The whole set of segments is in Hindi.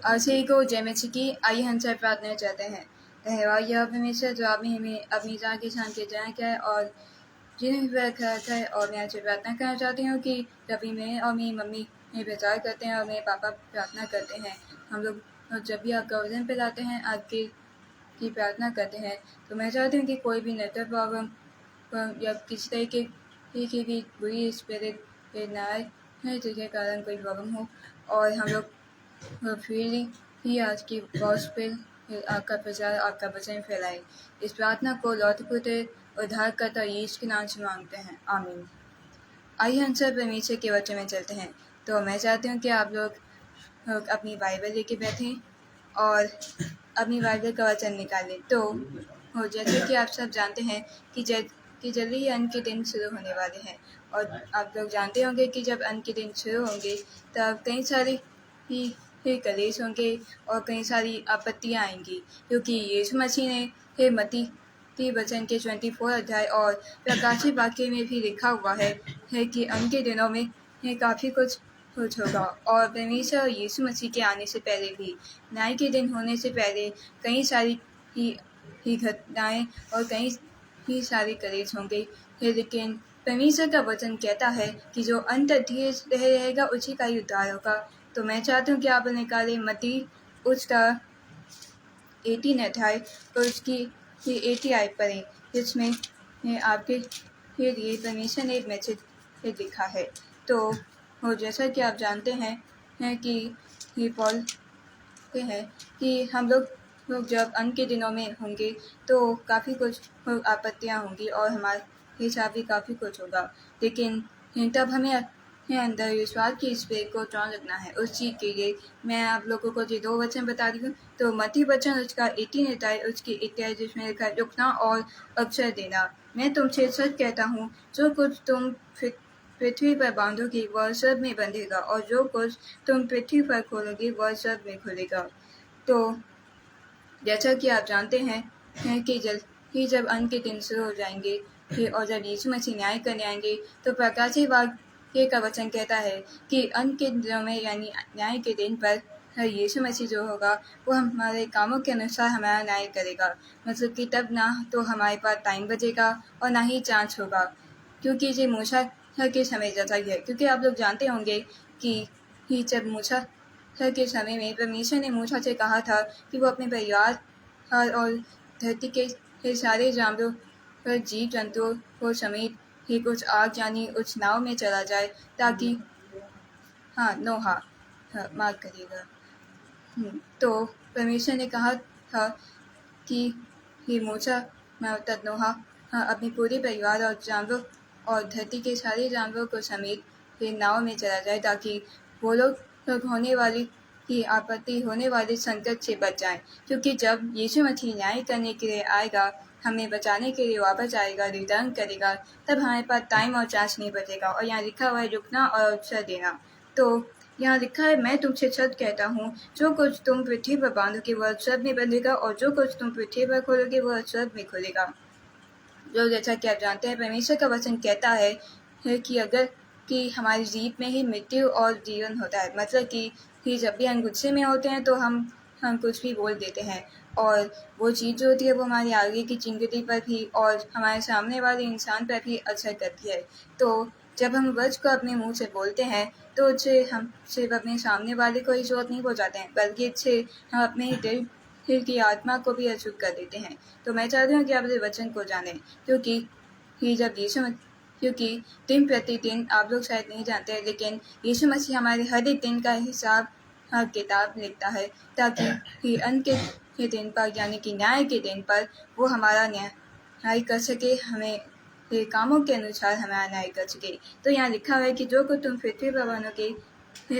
आशय को जयमसी की आइए हम सब प्रार्थना चाहते हैं। धन्यवाद यह परमेश्वर जो आपने हमें अपनी जान के शान के जान किया है और जिन्हें भी रखा है। और मैं आपसे प्रार्थना करना चाहती हूँ कि जब भी मैं और मेरी मम्मी प्रचार करते हैं और मेरे पापा प्रार्थना करते हैं, हम लोग जब भी आपका वजन पे लाते हैं आपके की प्रार्थना करते हैं, तो मैं चाहती हूँ कि कोई भी नेटवर्क प्रॉब्लम या किसी तरीके की भी बुरी स्पिरिट ना आए जिसके कारण कोई प्रॉब्लम हो, और हम लोग फ्रीली ही आज की वॉइस पे आपका प्रचार आपका वचन फैलाए। इस प्रार्थना को लौट पुत्र उद्धारकर्ता यीशु के नाम से मांगते हैं, आमीन। आइए हम सब परमेश्वर के वचन में चलते हैं। तो मैं चाहती हूँ कि आप लोग अपनी बाइबल लेके बैठें और अपनी बाइबल का वचन निकालें। तो जैसे कि आप सब जानते हैं कि जल्दी ही अंत के दिन शुरू होने वाले हैं, और आप लोग जानते होंगे कि जब अंत के दिन शुरू होंगे तब कई सारे ही कलेश होंगे और कई सारी आपत्तियाँ आएंगी, क्योंकि यीशु मसीह ने मत्ती के वचन के 24 अध्याय और प्रकाशित वाक्य में भी लिखा हुआ है कि अंत के दिनों में काफ़ी कुछ होगा, और परमेश्वर और यीशु मसीह के आने से पहले भी न्याय के दिन होने से पहले कई सारी ही घटनाएं और कई ही सारे कलेश होंगे। लेकिन परमेश्वर का वचन कहता है कि जो अंत धीरे रहेगा उसी का ही उद्धार होगा। तो मैं चाहती हूँ कि आप निकाले मत्ती उसका 18 अध्याय और उसकी 80 आयत पढ़ें, जिसमें आपके लिए परमेश्वर ने एक मैसेज लिखा है। तो जैसा कि आप जानते हैं कि पॉल कहते हैं कि हम लोग जब अंत के दिनों में होंगे तो काफ़ी कुछ आपत्तियाँ होंगी और हमारे हिसाब भी काफ़ी कुछ होगा, लेकिन तब हमें अंदर विश्वास की स्पिरिट को स्ट्रॉन्ग रखना है। उस चीज़ के लिए मैं आप लोगों को ये 2 वचन बता दी हूँ। तो मत्ती वचन उसका 18 अध्याय उसकी इत्यादि जिसमें लिखा है, रुकना और अवसर देना। मैं तुमसे सच कहता हूँ, जो कुछ तुम पृथ्वी पर बांधोगे वह सब में बंधेगा, और जो कुछ तुम पृथ्वी पर खोलोगे वह सब में खुलेगा। तो जैसा कि आप जानते हैं कि जब अंत के दिन शुरू हो जाएंगे और जब यीशु मसीह न्याय करने आएंगे, तो प्रकाशित वाक्य का वचन कहता है कि अंत के दिनों में यानी न्याय के दिन पर यीशु मसीह जो होगा वो हमारे कामों के अनुसार हमारा न्याय करेगा। मतलब कि तब ना तो हमारे पास टाइम बचेगा और ना ही चांस होगा, क्योंकि ये मूसा के समय जैसा ही है। क्योंकि आप लोग जानते होंगे कि जब मूसा के समय में परमेश्वर ने मूसा से कहा था कि वो अपने परिवार और धरती के सारे जानवरों और जीव जंतुओं को समेत ही कुछ आग यानी उस नाव में चला जाए, ताकि नोहा माफ करिएगा। तो परमेश्वर ने कहा था कि मूसा तथा नोहा अपने पूरे परिवार और जानवरों और धरती के सारे जानवरों को समेत नाव में चला जाए, ताकि वो लोग होने वाली की आपत्ति होने वाले संकट से बच जाएं। क्योंकि जब यीशु मसीह न्याय करने के लिए आएगा, हमें बचाने के लिए वापस आएगा, रिटर्न करेगा, तब हमारे पास टाइम और चांस नहीं बचेगा। और यहाँ लिखा हुआ है रुकना और अवसर देना। तो यहाँ लिखा है, मैं तुमसे सच कहता हूँ, जो कुछ तुम पृथ्वी पर बांधोगे वह स्वर्ग में बंधेगा, और जो कुछ तुम पृथ्वी पर खोलोगे वह स्वर्ग में खुलेगा। जो जैसा कि आप जानते हैं परमेश्वर का वचन कहता है कि अगर कि हमारी जीव में ही मृत्यु और जीवन होता है। मतलब कि जब भी हम गुस्से में होते हैं तो हम कुछ भी बोल देते हैं, और वो चीज़ जो होती है वो हमारी आगे की ज़िंदगी पर भी और हमारे सामने वाले इंसान पर भी असर करती है। तो जब हम वर्ड्स को अपने मुंह से बोलते हैं तो उससे हम सिर्फ अपने सामने वाले को ही चोट नहीं पहुँचाते हैं, बल्कि इससे हम अपने दिल की आत्मा को भी अशुद्ध कर देते हैं। तो मैं चाहती हूँ कि आप इस वचन को जानें, क्योंकि दिन प्रतिदिन आप लोग शायद नहीं जानते हैं, लेकिन यीशु मसीह हमारे हर एक दिन का हिसाब किताब लिखता है, ताकि अंत के दिन पर यानी कि न्याय के दिन पर वो हमारा न्याय कर सके, हमें कामों के अनुसार हमारा न्याय कर सके। तो यहाँ लिखा हुआ है कि जो कुछ तुम पृथ्वी पर बांधोगे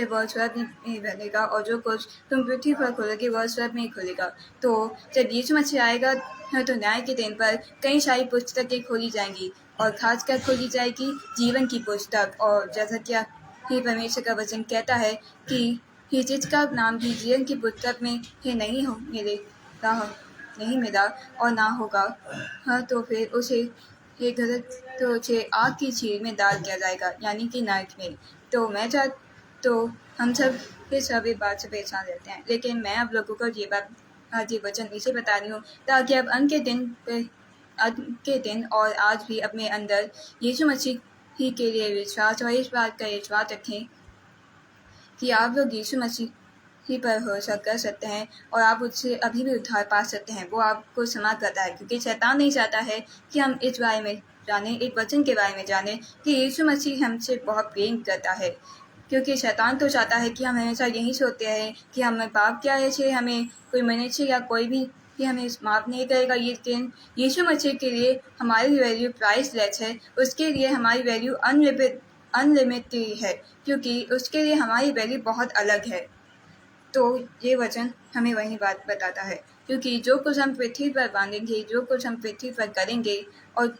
वह स्वर्ग में बनेगा, और जो कुछ तुम पृथ्वी पर खोलोगे वह स्वर्ग में खुलेगा। तो जब यीशु मसीह आएगा तो न्याय के दिन पर कई सारी पुस्तकें खोली जाएंगी, और खासकर खोली जाएगी जीवन की पुस्तक। और जैसा कि परमेश्वर का वचन कहता है कि जिसका नाम भी जीवन की पुस्तक में नहीं मिला और ना होगा, तो फिर उसे आग की चीर में डाल दिया जाएगा, यानी कि नरक में। तो हम सब ये सभी बात से पहचान लेते हैं। लेकिन मैं आप लोगों को ये बात आज ये वचन इसे बता रही हूँ ताकि आप अंत के दिन और आज भी अपने अंदर यीशु मसीह ही के लिए विश्वास और इस बात का विश्वास रखें कि आप लोग यीशु मसीह ही पर भरोसा कर सकते हैं और आप उससे अभी भी उद्धार पा सकते हैं। वो आपको क्षमा करता है क्योंकि शैतान नहीं चाहता है कि हम इस बारे में जाने, एक वचन के बारे में जाने कि यीशु मसीह हमसे बहुत प्रेम करता है। क्योंकि शैतान तो चाहता है कि हम हमेशा यही सोचते हैं कि हमें पाप क्या है, हमें कोई मनुष्य या कोई भी हमें माफ़ नहीं करेगा। लेकिन यीशु मसीह के लिए हमारी वैल्यू प्राइसलेस है, उसके लिए हमारी वैल्यू अनलिमिटेड है क्योंकि उसके लिए हमारी वैल्यू बहुत अलग है। तो ये वचन हमें वही बात बताता है क्योंकि जो कुछ हम पृथ्वी पर बांधेंगे, जो कुछ हम पृथ्वी पर करेंगे और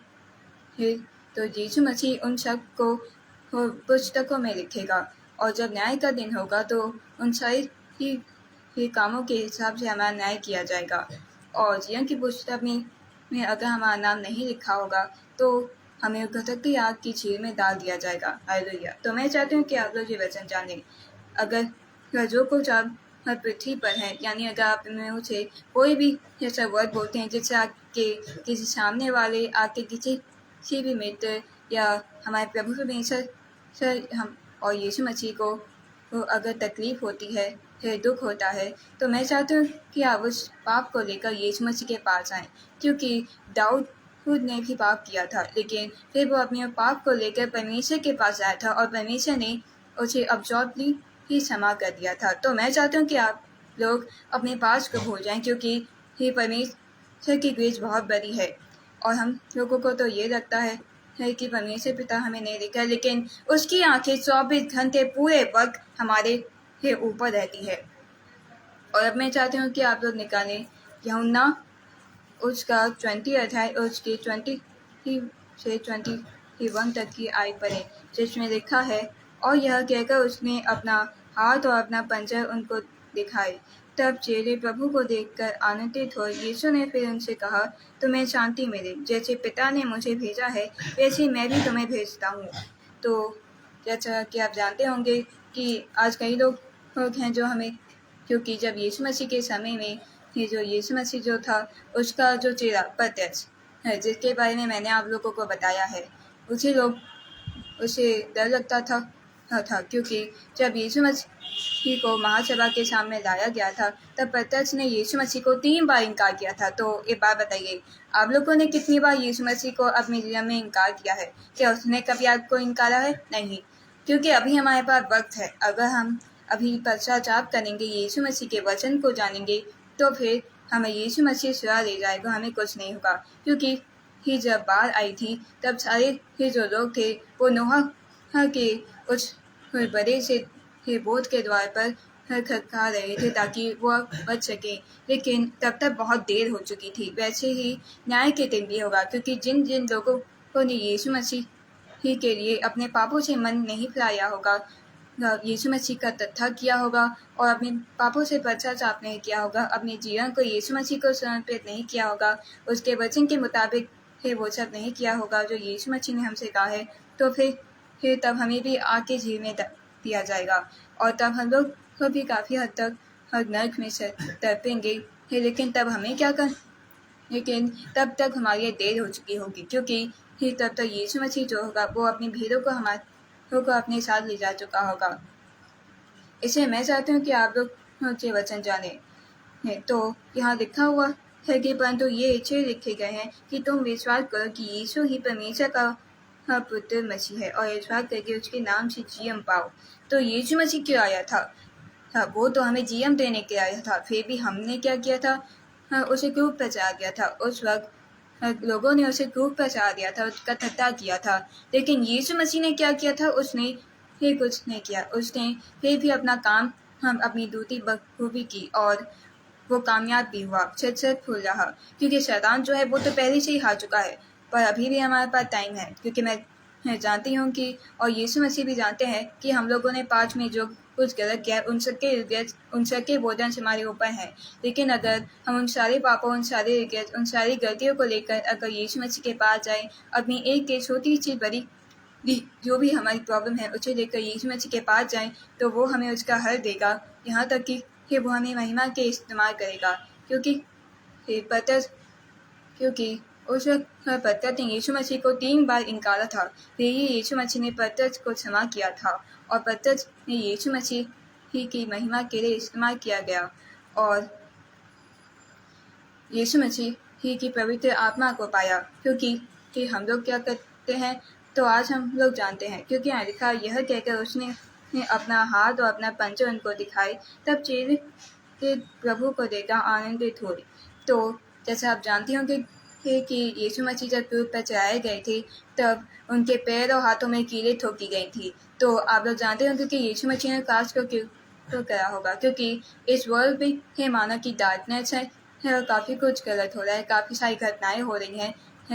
फिर तो यीशु मसीह उन सब को पुस्तकों में लिखेगा और जब न्याय का दिन होगा तो उन सारी ही कामों के हिसाब से हमारा न्याय किया जाएगा। और जीवन की पुस्तक में अगर हमारा नाम नहीं लिखा होगा तो हमें घटकती आग की झील में डाल दिया जाएगा। हालेलुया। तो मैं चाहती हूँ कि आप लोग ये वचन जानें। अगर जो कुछ आप हर पृथ्वी पर है, यानी अगर आप में मुझे कोई भी ऐसा वर्ड बोलते हैं जिससे आपके किसी सामने वाले, आपके किसी भी मित्र या हमारे प्रभु परमेश्वर हम और यीशु मसीह को अगर तकलीफ होती है, फिर दुख होता है, तो मैं चाहती हूँ कि आप उस पाप को लेकर यीशु मसीह के पास आएँ क्योंकि दाऊद खुद ने भी पाप किया था, लेकिन फिर वो अपने पाप को लेकर परमेश्वर के पास आया था और परमेश्वर ने उसे अब्सॉल्यूटली ही क्षमा कर दिया था। तो मैं चाहती हूँ कि आप लोग अपने पास को भूल जाएं क्योंकि ये परमेश्वर की ग्रेस बहुत बड़ी है और हम लोगों को तो ये लगता है कि परमेश्वर पिता हमें नहीं देखा, लेकिन उसकी आंखें 24 घंटे पूरे वक्त हमारे ऊपर रहती है। और अब मैं चाहती हूँ कि आप लोग निकालें यूहन्ना उसका 20 अध्याय उसके 20 से 21 तक की आयत पढ़ें, जिसमें लिखा है, और यह कहकर उसने अपना हाथ और अपना पंजा उनको दिखाए। तब चेले प्रभु को देखकर आनंदित हुए। यीशु ने फिर उनसे कहा, तुम्हें शांति मिले। जैसे पिता ने मुझे भेजा है वैसे मैं भी तुम्हें भेजता हूँ। तो जैसा कि आप जानते होंगे कि आज कई लोग हैं जो हमें, क्योंकि जब यीशु मसीह के समय में ये जो यीशु मसीह जो था उसका जो चेहरा प्रत्यक्ष है, जिसके बारे में मैंने आप लोगों को बताया है, उसे डर लगता था क्योंकि जब यीशु मसीह को महासभा के सामने लाया गया था तब प्रत्यक्ष ने यीशु मसीह को 3 बार इनकार किया था। तो एक बात बताइए, आप लोगों ने कितनी बार यीशु मसीह को अपने जीवन में इनकार किया है? क्या उसने कभी आपको इनकारा है? नहीं, क्योंकि अभी हमारे पास वक्त है। अगर हम अभी पश्चाताप करेंगे, यीशु मसीह के वचन को जानेंगे, तो फिर हमें यीशु मसीह सुरा ले जाएगा, हमें कुछ नहीं होगा। क्योंकि ही जब बाढ़ आई थी तब सारे जो लोग थे वो नोहा के उस बड़े से बोट के द्वार पर खटखटा रहे थे ताकि वो बच सके, लेकिन तब तक बहुत देर हो चुकी थी। वैसे ही न्याय के दिन भी होगा, क्योंकि जिन जिन लोगों ने यीशु मसीह ही के लिए अपने पापों से मन नहीं फिराया होगा, यीशु मसीह का तत्था किया होगा और अपने पापों से पश्चाताप नहीं किया होगा, अपने जीवन को यीशु मसीह को समर्पित नहीं किया होगा, उसके वचन के मुताबिक वो सब नहीं किया होगा जो यीशु मसीह ने हमसे कहा है, तो फिर तब हमें भी आग की झील में दिया जाएगा और तब हम लोग को भी काफ़ी हद तक नर्क में से तड़पेंगे। लेकिन तब हमें क्या कर लेकिन तब तक हमारी देर हो चुकी होगी, क्योंकि तब तक यीशु मसीह जो होगा वो अपनी भीड़ों को अपने साथ ले जा चुका होगा। इसलिए मैं चाहती हूँ कि आप लोग ये वचन जाने। तो यहाँ लिखा हुआ है कि परंतु ये इच्छे लिखे गए हैं कि तुम विश्वास करो कि यीशु ही परमेश्वर का पुत्र मसीह है और विश्वास करके उसके नाम से जीवन पाओ। तो यीशु मसीह क्यों आया था? वो तो हमें जीवन देने के आया था। फिर भी हमने क्या किया था? उसे क्रूस पर चढ़ा दिया था। उस वक्त लोगों ने उसे क्रूस पर चढ़ा दिया था, उसका ठट्ठा किया था। लेकिन यीशु मसीह ने क्या किया था? उसने फिर कुछ नहीं किया। उसने फिर भी अपना काम अपनी ड्यूटी बखूबी की और वो कामयाब भी हुआ, सच फूल रहा, क्योंकि शैतान जो है वो तो पहले से ही हार चुका है। पर अभी भी हमारे पास टाइम है, क्योंकि मैं जानती हूँ कि और यीशु मसीह भी जानते हैं कि हम लोगों ने पास्ट में जो कुछ गलत किया है उन सबके बोझ हमारे ऊपर है। लेकिन अगर हम उन सारे पापों, उन सारी गलतियों को लेकर अगर यीशु मसीह के पास जाए, अपनी एक छोटी सी बड़ी जो भी हमारी प्रॉब्लम है उसे लेकर यीशु मसीह के पास जाएं तो वो हमें उसका हल देगा, यहाँ तक कि वो हमें महिमा के इस्तेमाल करेगा। क्योंकि उस वक्त पतरस ने यीशु मसीह को 3 बार इनकारा था। फिर ही यीशु मसीह ने पतरस को क्षमा किया था और पतरस ने यीशु मसीह ही की महिमा के लिए इस्तेमाल किया गया और यीशु मसीह ही की पवित्र आत्मा को पाया। क्योंकि हम लोग क्या करते हैं तो आज हम लोग जानते हैं, क्योंकि यहाँ लिखा यह कहकर उसने अपना हाथ और अपना पंजा उनको दिखाए। तब चेले के प्रभु को देखकर आनंदित हुए। तो जैसे आप जानते होंगे कि यीशु मसीह जब क्रूस पर चढ़ाए गए थे तब उनके पैर और हाथों में कीलें ठोकी गई थी। तो आप लोग जानते होंगे कि यीशु मसीह ने काश को क्यों तो करा होगा, क्योंकि इस वर्ल्ड में है माना कि डार्कनेस है और काफ़ी कुछ गलत हो रहा है, काफ़ी सारी घटनाएं हो रही हैं,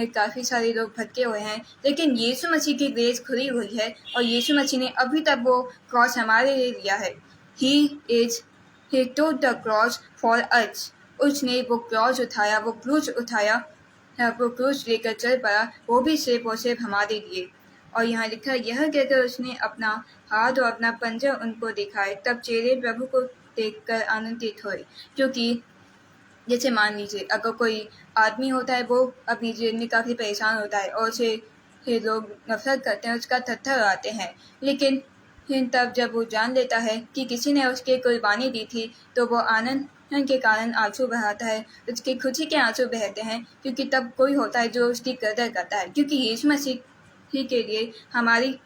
काफ़ी सारे लोग भटके हुए हैं, लेकिन यीशु मसीह की ग्रेस खुली हुई है और यीशु मसीह ने अभी तक वो क्रॉस हमारे लिए लिया है। He took the cross for us. उसने वो क्रॉस उठाया, वो क्रूस लेकर चल पड़ा, वो भी सिर्फ और सिर्फ हमारे लिए। और यहाँ लिखा यह कहकर उसने अपना हाथ और अपना पंजा उनको दिखाए। तब चेले प्रभु को देखकर आनंदित हुए। क्योंकि जैसे मान लीजिए अगर कोई आदमी होता है, वो अपनी जीवन में काफ़ी परेशान होता है और उसे लोग नफरत करते हैं, उसका थत्थर आते हैं, लेकिन तब जब वो जान लेता है कि किसी ने उसकी कुर्बानी दी थी तो वो आनंद के कारण आंसू बहाता है, उसकी खुशी के आंसू बहते हैं। क्योंकि तब कोई होता है जो उसकी कदर करता है, क्योंकि यीशु मसीह के लिए हमारी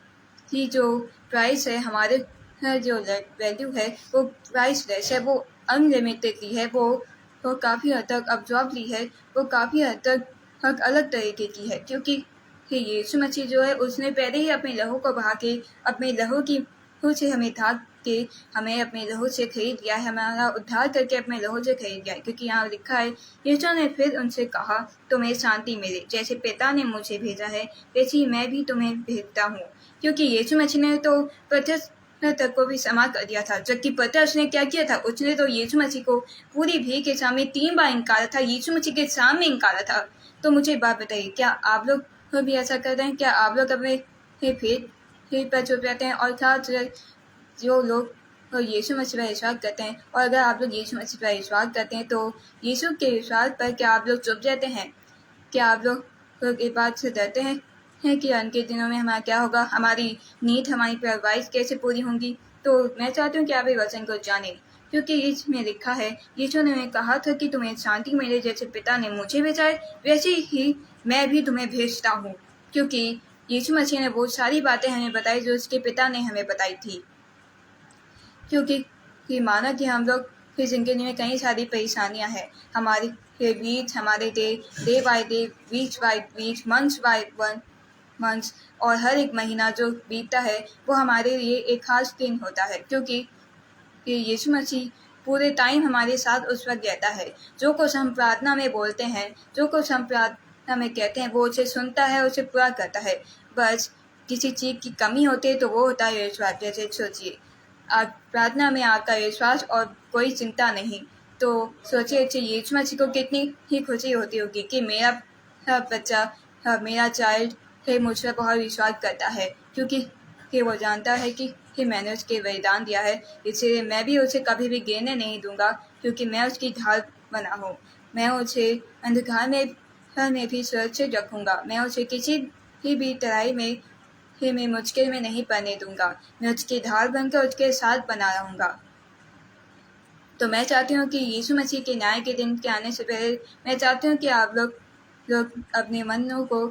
ही जो प्राइस है, हमारे जो वैल्यू है वो प्राइसलेस है, वो अनलिमिटेडली है, वो काफ़ी हद तक अब्जॉर्बली है, वो काफ़ी हद तक अलग तरीके की है। क्योंकि यीशु मसीह जो है उसने पहले ही अपने लहू को बहा के, अपने लहू की से हमें था के हमें अपने लहू से खरीद लिया है, हमारा उद्धार करके अपने लहू से खरीद लिया है। क्योंकि यहाँ लिखा है यीशु ने फिर उनसे कहा तुम्हें शांति मिले, जैसे पिता ने मुझे भेजा है वैसे ही मैं भी तुम्हें भेजता हूँ। क्योंकि यीशु मसीह ने तो पतरस तक को भी क्षमा कर दिया था, जबकि पतरस ने क्या किया था, उसने तो यीशु मसीह को पूरी भीड़ के सामने 3 बार इनकारा था, यीशु मसीह के सामने इनकारा था। तो मुझे बात बताइए, क्या आप लोग भी ऐसा करते हैं? क्या आप लोग अपने फेथ पर चुप रहते हैं? और खास जो लोग यीशु मसीह पर विश्वास करते हैं, और अगर आप लोग यीशु मसीह पर विश्वास करते हैं तो यीशु के विश्वास पर क्या आप लोग चुप रहते हैं? क्या आप लोग इस बात से डरते हैं कि उनके दिनों में हमारा क्या होगा, हमारी नीड, हमारी परवाइश कैसे पूरी होंगी? तो मैं चाहती हूँ कि आप इस वचन को जानें, क्योंकि इसमें लिखा है यीशु ने कहा था कि तुम्हें शांति मिले, जैसे पिता ने मुझे भेजा है वैसे ही मैं भी तुम्हें भेजता हूँ। क्योंकि यीशु मसीह ने वो सारी बातें हमें बताई जो उसके पिता ने हमें बताई थी। क्योंकि माना कि हम लोग की ज़िंदगी में कई सारी परेशानियां हैं, हमारे बीच, हमारे day by day, week by week, months by months, और हर एक महीना जो बीतता है वो हमारे लिए एक खास दिन होता है। क्योंकि यीशु मसीह पूरे टाइम हमारे साथ उस वक्त रहता है। जो कुछ हम प्रार्थना में बोलते हैं, जो कुछ हम प्रार्थना में कहते हैं, वो उसे सुनता है, उसे पूरा करता है। बस किसी चीज़ की कमी होती है तो वो होता है विश्वास। जैसे सोचिए, प्रार्थना में आपका विश्वास और कोई चिंता नहीं, तो सोचिए यीशु मसीह को कितनी ही खुशी होती होगी कि मेरा बच्चा, मेरा चाइल्ड मुझ पर बहुत विश्वास करता है। क्योंकि वो जानता है कि मैंने उसके बलिदान दिया है, इसलिए मैं भी उसे कभी भी गिरने नहीं दूंगा, क्योंकि मैं उसकी ढाल बना हूँ। मैं उसे अंधकार में भी सुरक्षित रखूँगा, मैं उसे किसी भी तराई में मुश्किल में नहीं पड़ने दूंगा, मैं उसकी ढाल बनकर उसके साथ बना रहूँगा। तो मैं चाहती हूँ कि यीशु मसीह के न्याय के दिन के आने से पहले मैं चाहती हूँ कि आप लोग अपने मनों को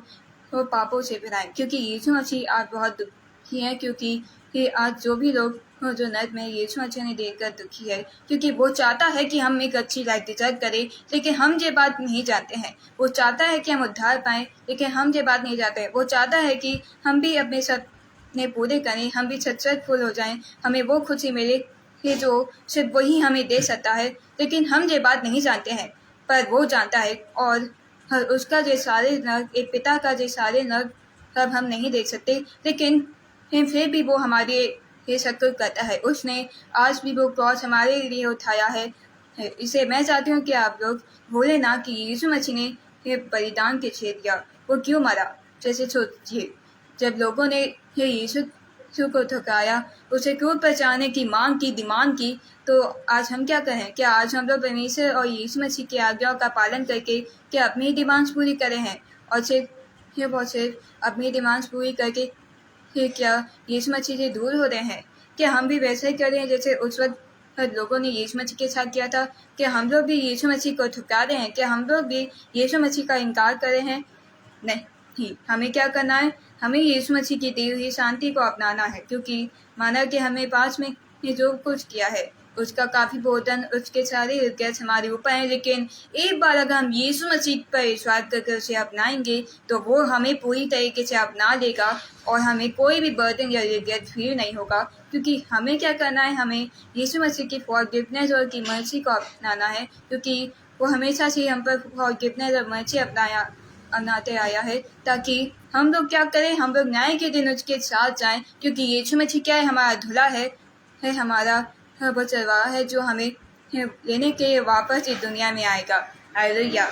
पापों से भराएं, क्योंकि यीशु मसीह आज बहुत दुखी है। क्योंकि आज जो भी लोग जो नर्क में यीशु मसीह ने देखकर दुखी है, क्योंकि वो चाहता है कि हम एक अच्छी लाइफ डिजर्व करें, लेकिन हम ये बात नहीं जानते हैं। वो चाहता है कि हम उद्धार पाएं, लेकिन हम ये बात नहीं जानते हैं। वो चाहता है कि हम भी अपने सपने पूरे करें, हम भी सक्सेसफुल हो जाएं, हमें वो खुशी मिले कि जो सिर्फ वही हमें दे सकता है, लेकिन हम ये बात नहीं जानते हैं, पर वो जानता है। और उसका जो सारे नर्क, एक पिता का जो सारे नर्क अब हम नहीं देख सकते, लेकिन फिर भी वो हमारे ये सब कुछ करता है। उसने आज भी वो क्रॉस हमारे लिए उठाया है। इसे मैं चाहती हूँ कि आप लोग भूले ना कि यीशु मसीह ने ये बलिदान के लिए दिया, वो क्यों मरा। जैसे सोचिए, जब लोगों ने यीशु को ठुकराया, उसे क्रूस पर चढ़ाने की डिमांड की, तो आज हम क्या करें? क्या आज हम लोग परमेश्वर और यीशु मसीह की आज्ञाओं का पालन करके क्या अपनी डिमांड्स पूरी करे हैं, और सिर्फ अपनी डिमांड्स पूरी करके क्या यीशु मसीह से दूर हो रहे हैं? क्या हम भी वैसा ही करें जैसे उस वक्त लोगों ने यीशु मसीह के साथ किया था? क्या हम लोग भी यीशु मसीह को ठुकरा रहे हैं? क्या हम लोग भी यीशु मसीह का इनकार कर रहे हैं? नहीं, हमें क्या करना है? हमें यीशु मसीह की दी हुई शांति को अपनाना है, क्योंकि माना कि हमें पास में जो कुछ किया है उसका काफ़ी बोझन, उसके सारे रिग्रेट्स हमारे ऊपर हैं, लेकिन एक बार अगर हम यीशु मसीह पर विश्वास करके उसे अपनाएंगे तो वो हमें पूरी तरीके से अपना लेगा और हमें कोई भी बर्डन या रिग्रेट फील नहीं होगा। क्योंकि हमें क्या करना है? हमें यीशु मसीह की फॉरगिवनेस और की मर्सी को अपनाना है, क्योंकि वो हमेशा से हम पर फॉरगिवनेस और मर्सी अपनाते आया है, ताकि हम लोग क्या करें? हम लोग न्याय के दिन उसके साथ जाएं, क्योंकि यीशु मसीह क्या है? हमारा धुला है हमारा वो चरवाहा है जो हमें लेने के लिए वापस इस दुनिया में आएगा। हालेलुया।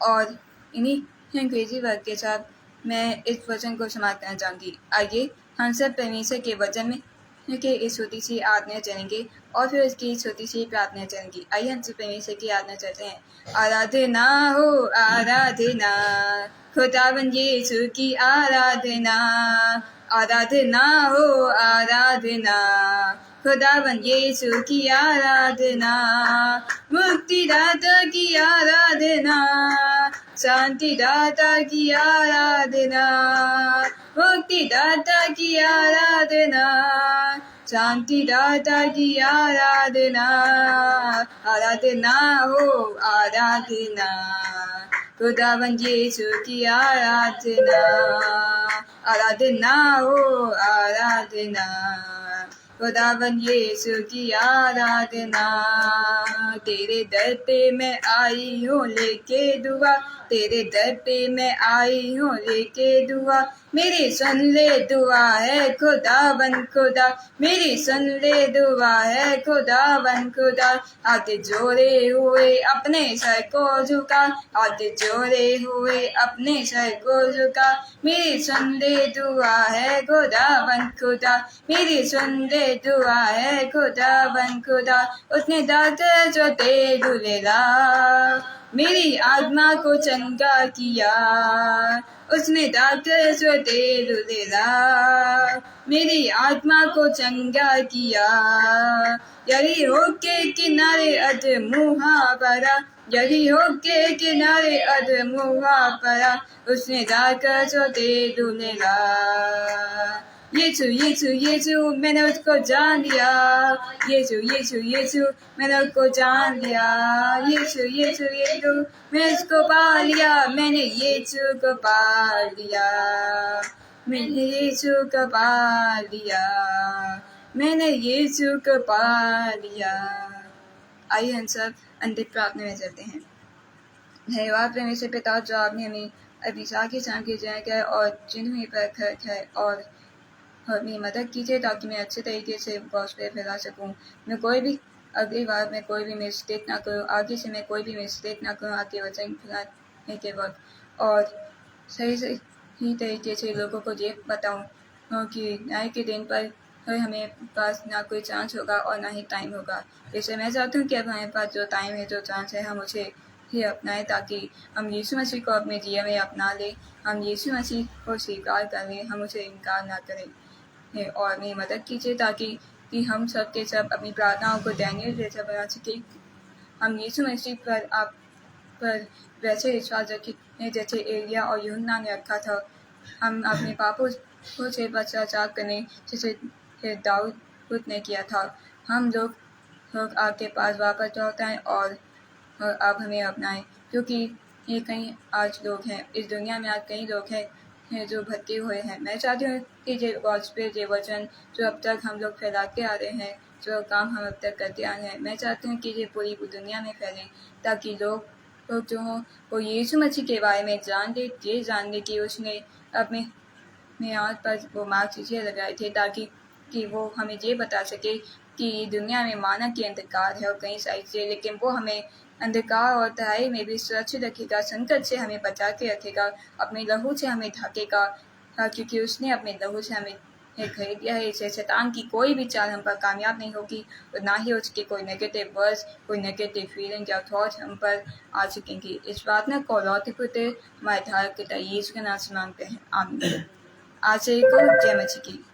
और इन्हीं अंग्रेजी वर्ड के साथ मैं इस वचन को समाप्त करना चाहूँगी। आइए हम सब परमेश्वर के वचन में के इस छोटी सी आज्ञा चलेंगे और फिर उसकी छोटी सी प्रार्थना चलेंगी। आइए हम सब परमेश्वर की आज्ञा चलते हैं। आराधना हो आराधना, खुदावंद यीशु की आराधना। आराधना हो आराधना, खुदावंद यीशु की आराधना। मुक्तिदाता की आराधना, शांतिदाता की आराधना। मुक्तिदाता की आराधना, शांतिदाता की आराधना। आराधना हो आराधना, खुदावंद यीशु की आराधना। आराधना हो आराधना, खुदावंद यीशु की आराधना। तेरे दर पे मैं आई हूँ लेके दुआ, तेरे दर पे मैं आई हूँ लेके दुआ। मेरी सुन ले दुआ है खुदावंद खुदा, मेरी सुन ले दुआ है खुदावंद खुदा। हाथ जोड़े हुए अपने सर को झुका, हाथ जोड़े हुए अपने सर को झुका। मेरी सुन ले दुआ है खुदावंद खुदा, मेरी सुन ले दुआ है खुदावंद खुदा। उसने दाकर जो ते दुलेला, मेरी आत्मा को चंगा किया। उसने दाकर जो ते दुलेला, मेरी आत्मा को चंगा किया। यरीहो के किनारे अधमुहा पड़ा, यरीहो के किनारे अधमुहा पड़ा। उसने दाकर जो ते दुलेला। यीशु यीशु यीशु मैंने उसको जान लिया, यीशु यीशु यीशु मैंने उसको जान लिया। यीशु यीशु यीशु मैंने उसको पा लिया, मैंने यीशु को पा लिया। मैंने यीशु को पा लिया, मैंने यीशु को पा लिया। आइए हम सब अंतिम प्रार्थना में चलते हैं। धन्यवाद परमेश्वर पिता, जो आपने हमें अभिषेक के साथ भेजा है और जिन्हें पर खर्च है, और मेरी मदद कीजिए ताकि मैं अच्छे तरीके से गॉस्पेल फैला सकूं। मैं कोई भी अगली बार मैं कोई भी मिस्टेक ना करूं, आगे से मैं कोई भी मिस्टेक ना करूं आपके वचन फैलाने के वक्त, और सही तरीके से लोगों को ये बताऊं कि न्याय के दिन पर हमें पास ना कोई चांस होगा और ना ही टाइम होगा। जैसे मैं चाहती हूँ कि अब हमारे पास जो टाइम है, जो चांस है, हम उसे ही अपनाएं, ताकि हम यीशु मसीह को अपने जीवन में अपना लें, हम यीशु मसीह को स्वीकार कर लें, हम उसे इनकार ना करें। और मेरी मदद कीजिए ताकि हम सब के सब अपनी प्रार्थनाओं को डैनियल जैसा बना सके। हम यीशु मसीह पर आप पर वैसे विश्वास रखें जैसे एलिया और यूहन्ना ने रखा था। हम अपने पापों से पश्चाताप करें जैसे दाऊद ने किया था। हम लोग आपके पास वापस लौट आएं और आप हमें अपनाएं, क्योंकि ये कई आज लोग हैं इस दुनिया में, आज कई लोग हैं जो भटके हुए हैं। मैं चाहती हूँ कि ये गॉस्पेल, ये वचन जो अब तक हम लोग फैलाते आ रहे हैं, जो काम हम अब तक करते आ रहे हैं, मैं चाहती हूँ कि ये पूरी दुनिया में फैलें, ताकि लोग जो हों वो यीशु मसीह के बारे में जान ले, ये जान ले कि उसने अपने हाथ पर वो मार्क्स इसलिए लगाए थे ताकि वो हमें ये बता सके कि दुनिया में मानव की अंधकार है और कई सारी चीज़ें, लेकिन वो हमें अंधकार और तराई में भी सुरक्षित रखेगा, संकट से हमें बचा के रखेगा, अपने लहू से हमें ढकेगा, क्योंकि उसने अपने लहू से हमें खरीद दिया है। इसे शैतान की कोई भी चाल हम पर कामयाब नहीं होगी और ना ही उसके कोई नेगेटिव वर्ड्स, कोई नेगेटिव फीलिंग या थॉट हम पर आ सकेंगी। इस प्रार्थना को लौटे पुत्र हमारे धारक के यीशु के नाम से मांगते हैं, आमीन। आज से को जय मसीह की।